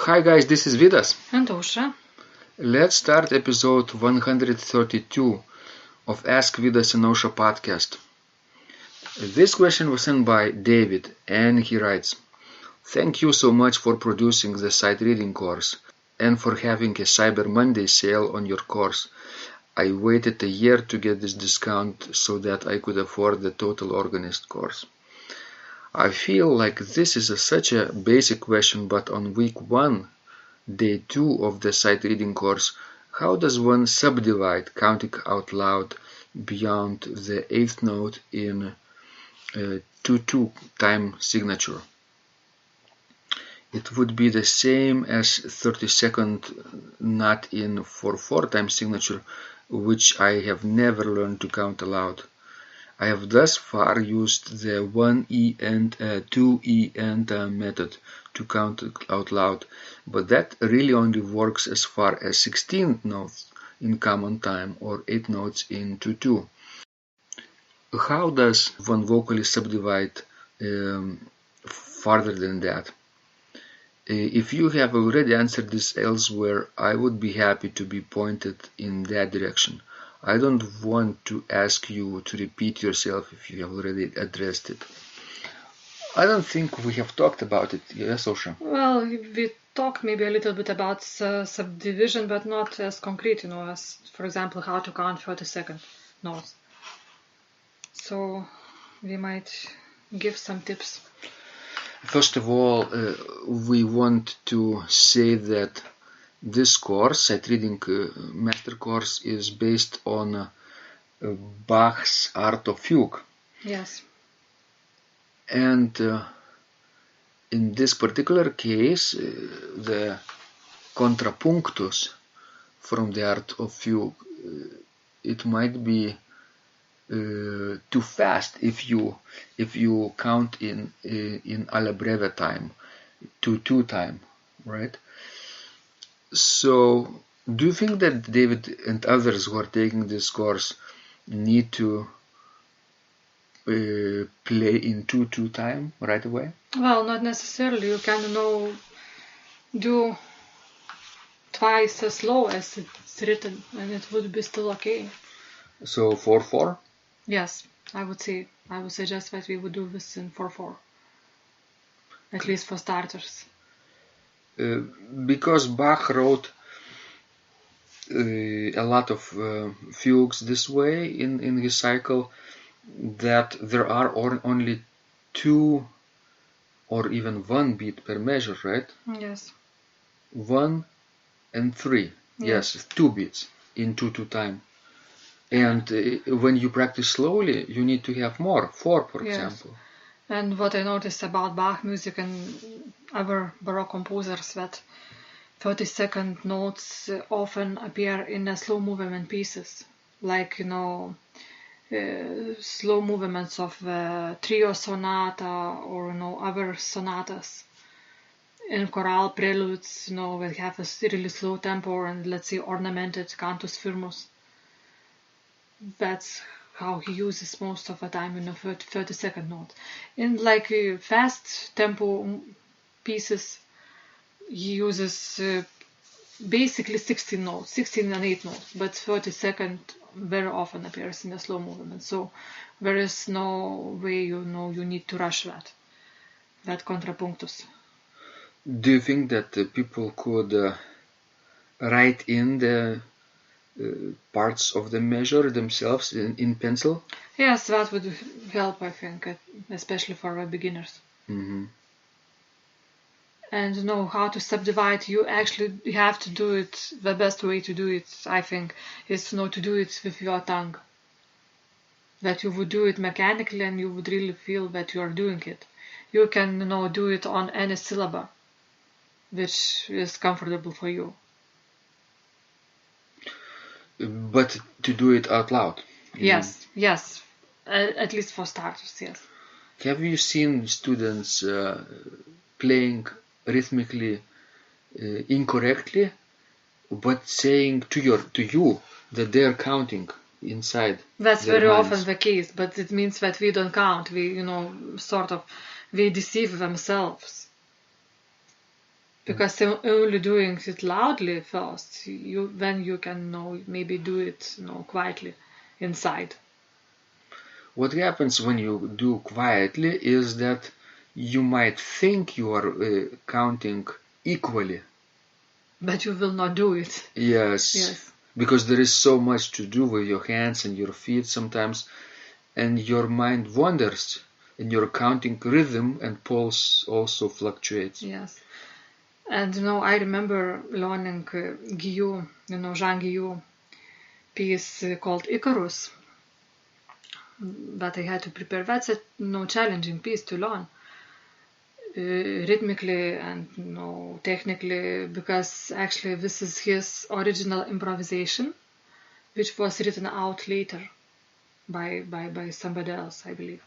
Hi guys, this is Vidas. And Ausra. Let's start episode 132 of Ask Vidas and Ausra podcast. This question was sent by David and he writes, "Thank you so much for producing the sight reading course and for having a Cyber Monday sale on your course. I waited a year to get this discount so that I could afford the Total Organist course. I feel like this is such a basic question, but on week 1, day 2 of the sight reading course, how does one subdivide counting out loud beyond the 8th note in 2-2 time signature? It would be the same as 32nd not in 4-4 time signature, which I have never learned to count aloud. I have thus far used the 1E and 2E and method to count out loud, but that really only works as far as 16 notes in common time or 8 notes in 2-2. How does one vocally subdivide farther than that? If you have already answered this elsewhere, I would be happy to be pointed in that direction. I don't want to ask you to repeat yourself if you have already addressed it." I don't think we have talked about it. Yes, Ausra? Well, we talked maybe a little bit about subdivision, but not as concrete, as, for example, how to count 32nd notes. So we might give some tips. First of all, we want to say that this course, sight reading master course, is based on Bach's Art of Fugue. Yes. And in this particular case, the contrapunctus from the Art of Fugue, it might be too fast if you count in alla breve time, 2-2 time, right? So, do you think that David and others who are taking this course need to play in 2-2 time right away? Well, not necessarily. You can, do twice as slow as it's written, and it would be still okay. So 4-4? Yes, I would suggest that we would do this in 4-4, at least for starters. Because Bach wrote a lot of fugues this way in his cycle, that there are only 2 or even 1 beat per measure, right? Yes. 1 and 3. Yes, 2 beats in 2-2 time. And when you practice slowly, you need to have more, 4, for example. And what I noticed about Bach music and other Baroque composers, that 32nd notes often appear in slow movement pieces, like, slow movements of trio sonata or other sonatas. In chorale preludes, we have a really slow tempo and, let's say, ornamented cantus firmus. That's how he uses most of the time in the 32nd note. In fast tempo pieces, he uses basically 16 notes, 16 and 8 notes, but 32nd very often appears in the slow movement. So there is no way you need to rush that contrapunctus. Do you think that people could write in the parts of the measure themselves in pencil? Yes, that would help, I think, especially for beginners. Mm-hmm. And know how to subdivide. You actually have to do it. The best way to do it, I think, is to do it with your tongue. That you would do it mechanically and you would really feel that you are doing it. You can, do it on any syllable, which is comfortable for you. But to do it out loud? Yes. At least for starters, yes. Have you seen students playing rhythmically incorrectly, but saying to you that they are counting inside? That's very often the case, but it means that we don't count. We, they deceive themselves. Because only doing it loudly first, then you can maybe do it quietly inside. What happens when you do quietly is that you might think you are counting equally. But you will not do it. Yes. Because there is so much to do with your hands and your feet sometimes, and your mind wanders, and your counting rhythm and pulse also fluctuates. Yes. And I remember learning Guillaume, Jean Guillaume piece called Icarus that I had to prepare. That's a challenging piece to learn rhythmically and technically, because actually this is his original improvisation, which was written out later by somebody else, I believe.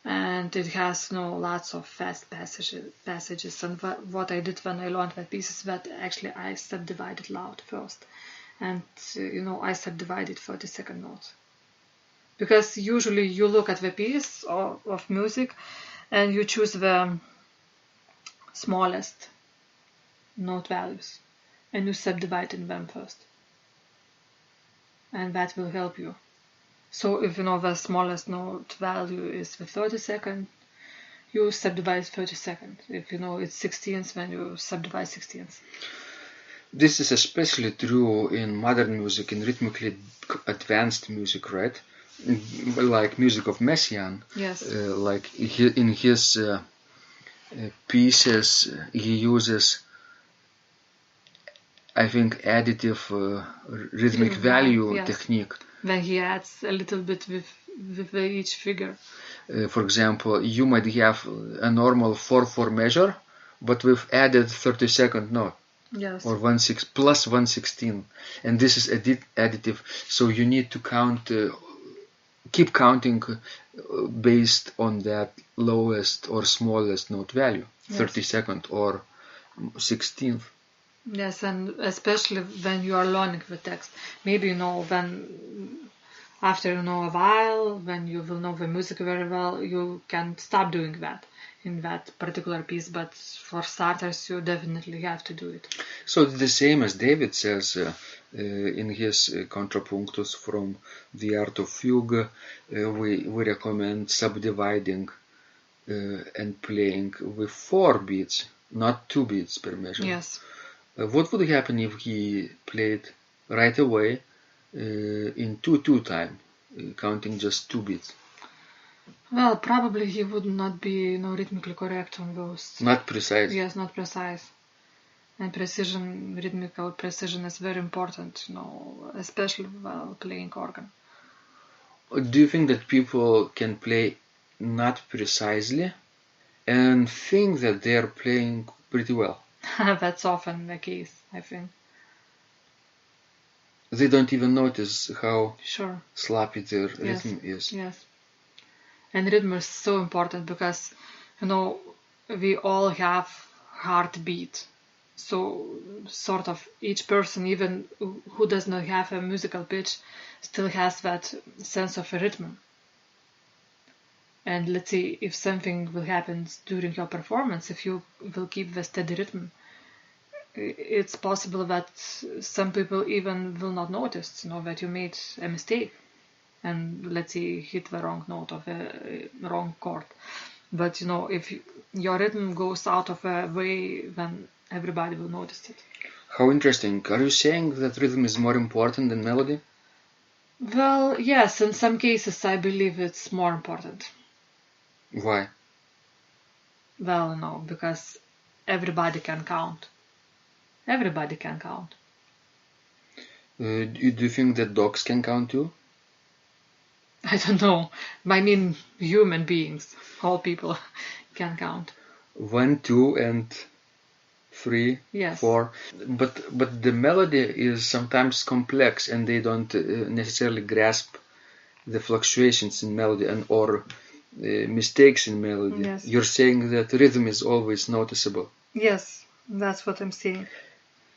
And it has lots of fast passages. And what I did when I learned that piece is that actually I subdivided loud first, and I subdivided 32nd notes, because usually you look at the piece of music and you choose the smallest note values and you subdivide in them first, and that will help you. So if the smallest note value is the 32nd, you subdivide 32nd. If it's 16th, then you subdivide 16th. This is especially true in modern music, in rhythmically advanced music, right? Like music of Messiaen. Yes. Like in his pieces, he uses, I think, additive rhythmic value technique. When he adds a little bit with each figure. For example, you might have a normal 4/4 measure, but with added 32nd note. Yes. Or plus 1/16, and this is additive. So you need to count, keep counting based on that lowest or smallest note value, 32nd or 16th. Yes, and especially when you are learning the text. Maybe when after a while, when you will know the music very well, you can stop doing that in that particular piece, but for starters you definitely have to do it. So the same as David says in his contrapunctus from the Art of Fugue, we recommend subdividing and playing with 4 beats, not 2 beats per measure. Yes. What would happen if he played right away in 2/2 time, counting just 2 beats? Well, probably he would not be rhythmically correct on those. Not precise. Yes, not precise. And precision, rhythmical precision is very important, especially while playing organ. Do you think that people can play not precisely and think that they're playing pretty well? That's often the case, I think. They don't even notice how sloppy their rhythm is. Yes. And rhythm is so important because, we all have heartbeat. So sort of each person, even who does not have a musical pitch, still has that sense of a rhythm. And let's say if something will happen during your performance, if you will keep the steady rhythm, it's possible that some people even will not notice, that you made a mistake and let's say hit the wrong note of a wrong chord. But if your rhythm goes out of a way, then everybody will notice it. How interesting. Are you saying that rhythm is more important than melody? Well, yes, in some cases I believe it's more important. Why? Well, no, because everybody can count. Everybody can count. Do you think that dogs can count too? I don't know. I mean, human beings, all people can count. 1, 2, and 3, 4. But the melody is sometimes complex, and they don't necessarily grasp the fluctuations in melody or mistakes in melody. Yes. You're saying that rhythm is always noticeable. Yes, that's what I'm saying.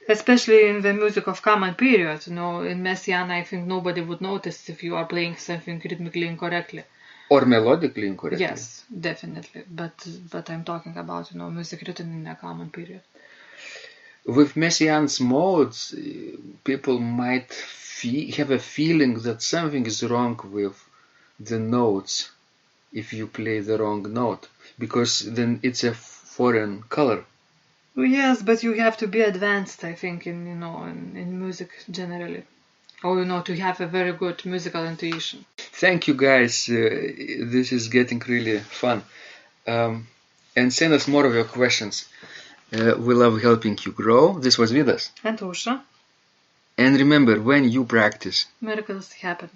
Especially in the music of common period, in Messiaen, I think nobody would notice if you are playing something rhythmically incorrectly. Or melodically incorrectly. Yes, definitely. But I'm talking about, music written in a common period. With Messiaen's modes, people might have a feeling that something is wrong with the notes if you play the wrong note, because then it's a foreign color. Yes, but you have to be advanced, I think, in music generally, or to have a very good musical intuition. Thank you, guys. This is getting really fun. And send us more of your questions. We love helping you grow. This was Vidas. And Usha. And remember, when you practice, Miracles happen.